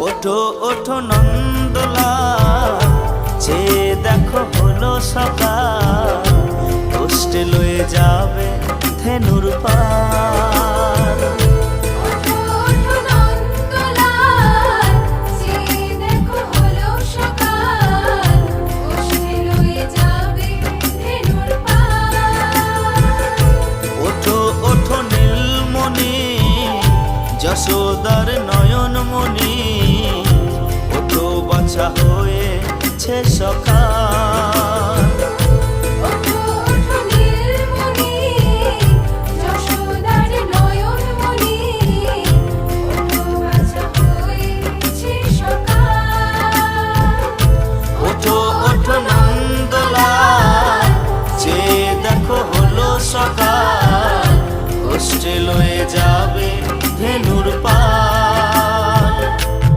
ওঠো ওঠো নন্দলাল, চেয়ে দেখো হলো সকাল, কষ্টে লয়ে যাবে ধেনুর পাল। ওঠো ওঠো নন্দলাল, চেয়ে দেখো হলো সকাল, কষ্টে লয়ে যাবে ধেনুর পাল। ওঠো ওঠো নীলমণি, যশোদার নয়নমণি, ওঠো বাছা হয়েছে সকাল।